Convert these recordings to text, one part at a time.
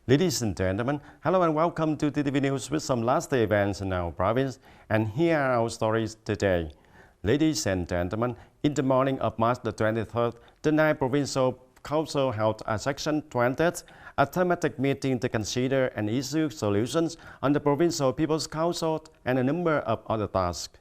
Ladies and gentlemen, hello and welcome to TTV News with some last day events in our province. And here are our stories today. Ladies and gentlemen, in the morning of March the 23rd, the 9th Provincial Council held a Section 20th, a thematic meeting to consider and issue solutions on the Provincial People's Council and a number of other tasks.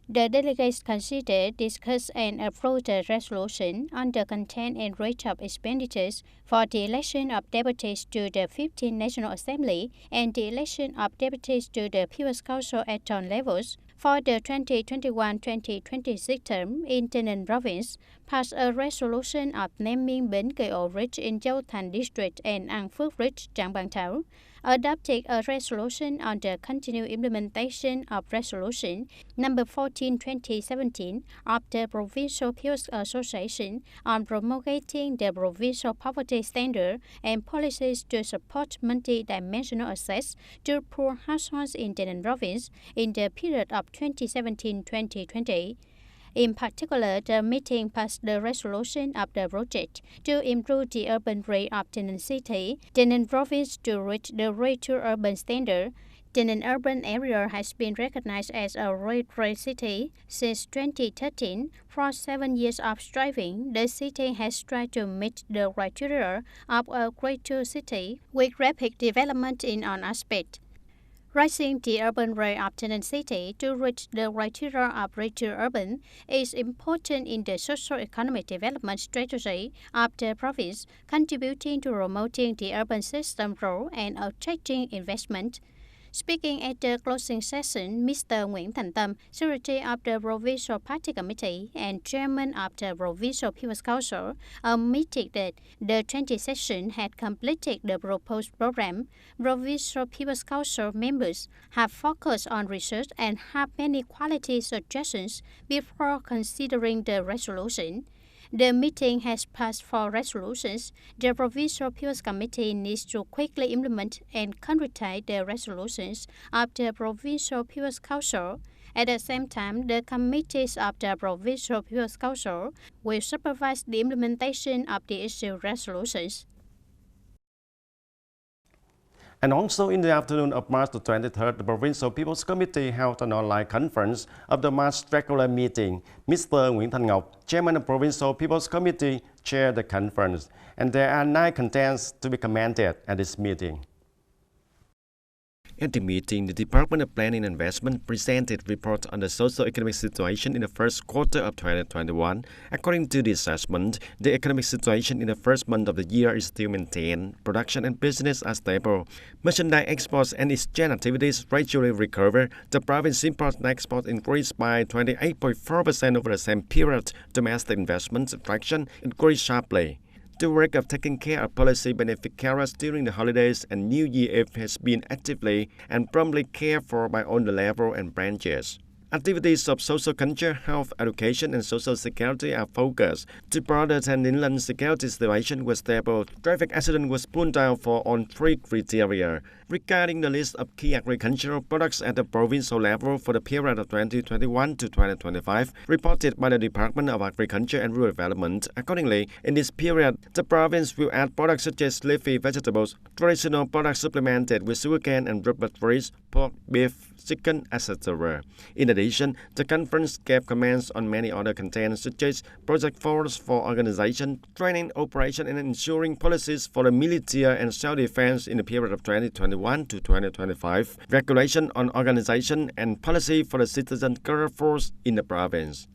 The delegates considered, discuss and approve the resolution on the content and rate of expenditures for the election of deputies to the 15th National Assembly and the election of deputies to the People's Council at town levels for the 2021-2026 term in Tay Ninh Province, passed a resolution of naming Bến Cây Ridge in Châu Thành District and An Phước Ridge, Trang Bang Town, adopted a resolution on the continued implementation of Resolution number 14/2017 of the Provincial People's Association on promulgating the provincial poverty standard and policies to support multi-dimensional access to poor households in Tay Ninh Province in the period of 2017-2020. In particular, the meeting passed the resolution of the project to improve the urban rate of Tay Ninh City, Tay Ninh Province to reach the rate to urban standard. Tay Ninh urban area has been recognized as a rate city since 2013. For 7 years of striving, the city has tried to meet the criteria of a Grade 2 city with rapid development in all aspects. Raising the urban rate of Tay Ninh City to reach the criteria of Grade 2 urban is important in the socio-economic development strategy of the province, contributing to promoting the urban system role and attracting investment. Speaking at the closing session, Mr. Nguyễn Thành Tâm, Secretary of the Provincial Party Committee and Chairman of the Provincial People's Council, admitted that the 20th session had completed the proposed program. Provincial People's Council members have focused on research and have many quality suggestions before considering the resolution. The meeting has passed 4 resolutions. The Provincial People's Committee needs to quickly implement and concretize the resolutions of the Provincial People's Council. At the same time, the committees of the Provincial People's Council will supervise the implementation of the issued resolutions. And also in the afternoon of March the 23rd, the Provincial People's Committee held an online conference of the March regular meeting. Mr. Nguyễn Thanh Ngọc, Chairman of the Provincial People's Committee, chaired the conference, and there are 9 contents to be commented at this meeting. At the meeting, the Department of Planning and Investment presented reports on the socio-economic situation in the first quarter of 2021. According to the assessment, the economic situation in the first month of the year is still maintained. Production and business are stable. Merchandise exports and exchange activities gradually recover. The province imports and exports increased by 28.4% over the same period. Domestic investment attraction increased sharply. The work of taking care of policy benefit carers during the holidays and New Year Eve has been actively and promptly cared for by all the levels and branches. Activities of social culture, health, education, and social security are focused. The broader Tay Ninh security situation was stable. Traffic accident was pulled down for all 3 criteria. Regarding the list of key agricultural products at the provincial level for the period of 2021 to 2025, reported by the Department of Agriculture and Rural Development, accordingly, in this period, the province will add products such as leafy vegetables, traditional products supplemented with sugarcane and rubber trees, pork, beef, chicken, etc. In addition, the conference gave comments on many other contents such as project force for organization, training, operation, and ensuring policies for the military and self-defense in the period of 2021 to 2025, regulation on organization and policy for the citizen guard force in the province.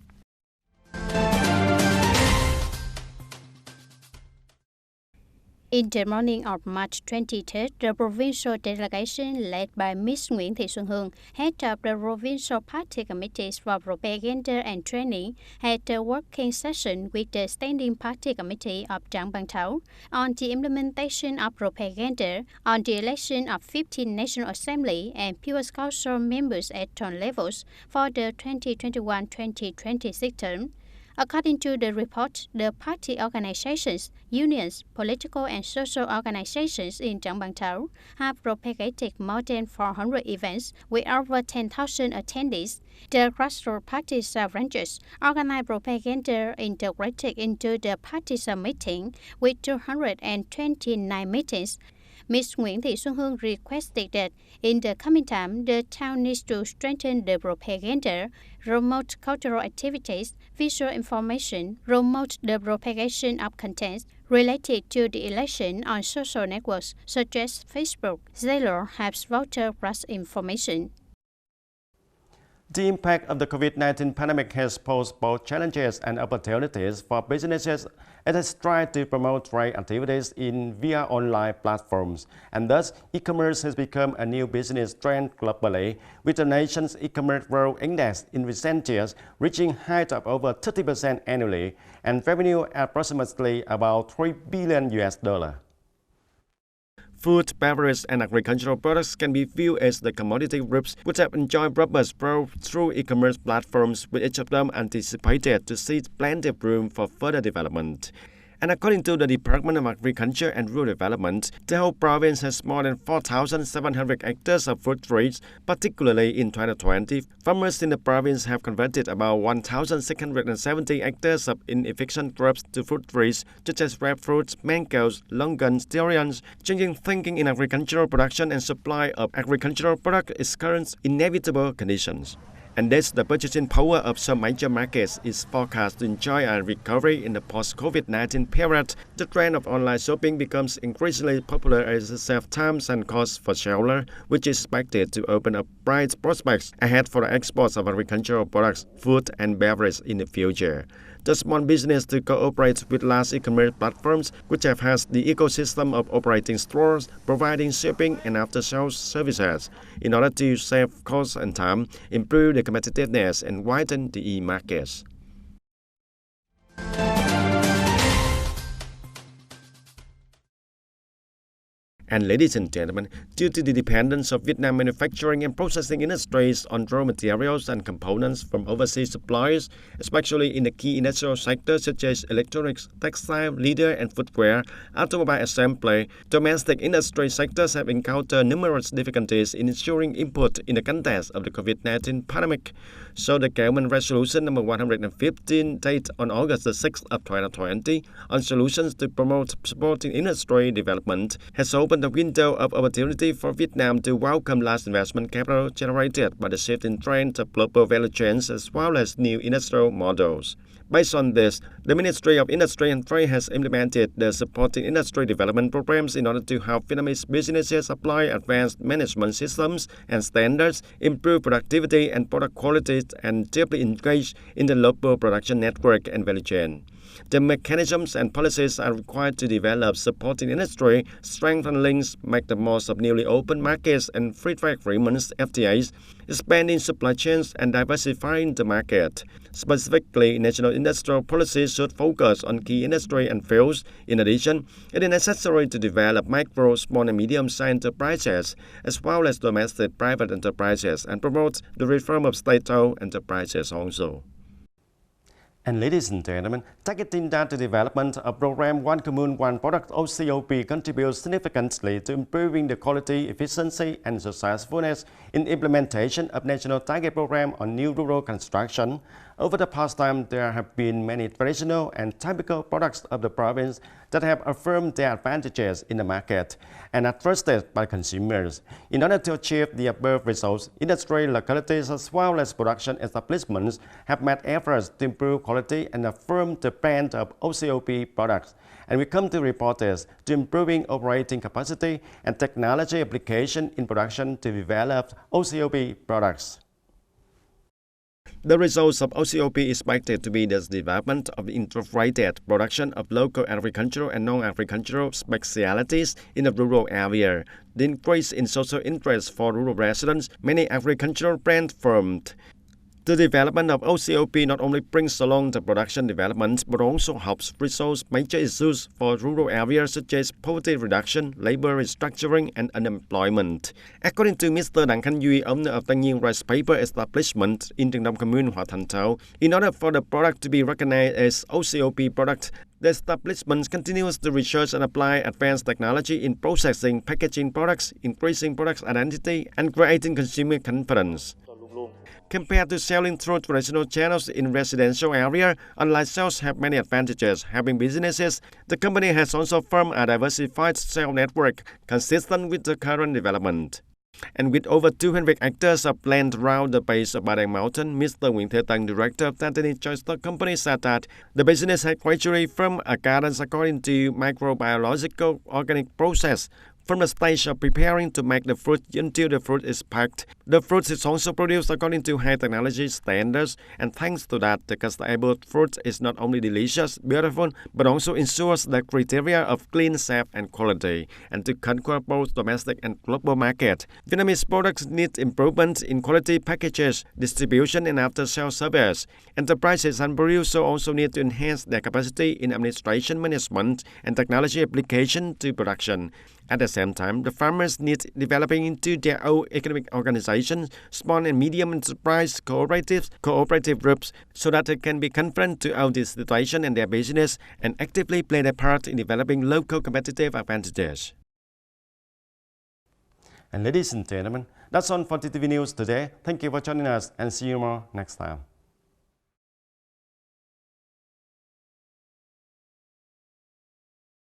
In the morning of March 23rd, the provincial delegation led by Ms. Nguyễn Thị Xuân Hương, head of the Provincial Party Committees for Propaganda and Training, had a working session with the Standing Party Committee of Trang Bang Town on the implementation of propaganda on the election of 15 National Assembly and People's Council members at town levels for the 2021-2026 term. According to the report, the party organizations, unions, political and social organizations in Trang Bang Town have propagated more than 400 events with over 10,000 attendees. The grassroots parties branches organize propaganda integrated into the party's meeting with 229 meetings. Ms. Nguyễn Thị Xuân Hương requested that in the coming time, the town needs to strengthen the propaganda, promote cultural activities, visual information, promote the propagation of content related to the election on social networks such as Facebook. Zalo helps voter plus information. The impact of the COVID-19 pandemic has posed both challenges and opportunities for businesses as they try to promote trade activities via online platforms. And thus, e-commerce has become a new business trend globally, with the nation's e-commerce growth index in recent years reaching heights of over 30% annually and revenue approximately about $3 billion. Food, beverage, and agricultural products can be viewed as the commodity groups which have enjoyed robust growth through e-commerce platforms, with each of them anticipated to see plenty of room for further development. And according to the Department of Agriculture and Rural Development, the whole province has more than 4,700 hectares of fruit trees. Particularly in 2020, farmers in the province have converted about 1,670 hectares of inefficient crops to fruit trees, such as grapefruits, mangoes, longan, durians. Changing thinking in agricultural production and supply of agricultural products is current inevitable conditions. And thus, the purchasing power of some major markets is forecast to enjoy a recovery in the post-COVID-19 period. The trend of online shopping becomes increasingly popular as it saves time and costs for sellers, which is expected to open up bright prospects ahead for the exports of agricultural products, food, and beverage in the future. The small business to cooperate with large e-commerce platforms, which have had the ecosystem of operating stores, providing shipping and after-sales services, in order to save costs and time, improve the competitiveness, and widen the e-markets. And ladies and gentlemen, due to the dependence of Vietnam manufacturing and processing industries on raw materials and components from overseas suppliers, especially in the key industrial sectors such as electronics, textile, leather and footwear, automobile assembly, domestic industry sectors have encountered numerous difficulties in ensuring input in the context of the COVID-19 pandemic. So the Government Resolution number 115 dated on August the 6th of 2020 on solutions to promote supporting industry development has opened the window of opportunity for Vietnam to welcome large investment capital generated by the shift in trend of global value chains as well as new industrial models. Based on this, the Ministry of Industry and Trade has implemented the Supporting Industry Development Programs in order to help Vietnamese businesses apply advanced management systems and standards, improve productivity and product quality, and deeply engage in the local production network and value chain. The mechanisms and policies are required to develop supporting industry, strengthen links, make the most of newly open markets and free trade agreements (FTAs), expanding supply chains and diversifying the market. Specifically, national industrial policies should focus on key industry and fields. In addition, it is necessary to develop micro, small and medium-sized enterprises, as well as domestic private enterprises, and promote the reform of state-owned enterprises also. And ladies and gentlemen, targeting data development, a program One Commune, One Product OCOP contributes significantly to improving the quality, efficiency, and successfulness in implementation of National Target Program on New Rural Construction. Over the past time, there have been many traditional and typical products of the province that have affirmed their advantages in the market and are trusted by consumers. In order to achieve the above results, industry localities as well as production establishments have made efforts to improve quality and affirm the brand of OCOP products. And we come to reporters to improving operating capacity and technology application in production to develop OCOP products. The results of OCOP is expected to be the development of integrated production of local agricultural and non-agricultural specialities in the rural area, the increase in social interest for rural residents, many agricultural brands formed, The development of OCOP not only brings along the production development but also helps resolve major issues for rural areas such as poverty reduction, labor restructuring, and unemployment. According to Mr. Đặng Khánh Duy, owner of TayNin Rice Paper Establishment in Trang Bang Commune, Hòa Thành Town, in order for the product to be recognized as OCOP product, the establishment continues to research and apply advanced technology in processing, packaging products, increasing product identity, and creating consumer confidence. Compared to selling through traditional channels in residential area, online sales have many advantages. Having businesses, the company has also formed a diversified sales network consistent with the current development. And with over 200 hectares of land around the base of Ba Đăng Mountain, Mr. Nguyễn Thế Tân, director of TayNin Stock Company, said that the business had gradually formed a garden according to microbiological organic process. From the stage of preparing to make the fruit until the fruit is packed, the fruit is also produced according to high technology standards, and thanks to that, the customable fruit is not only delicious, beautiful, but also ensures the criteria of clean, safe, and quality, and to conquer both domestic and global market. Vietnamese products need improvement in quality packages, distribution, and after-sales service. Enterprises and producers also need to enhance their capacity in administration management and technology application to production. At the same time, the farmers need developing into their own economic organizations, small and medium enterprise cooperatives, cooperative groups, so that they can be confident to own this situation and their business and actively play their part in developing local competitive advantages. And ladies and gentlemen, that's all for TTV News today. Thank you for joining us and see you more next time.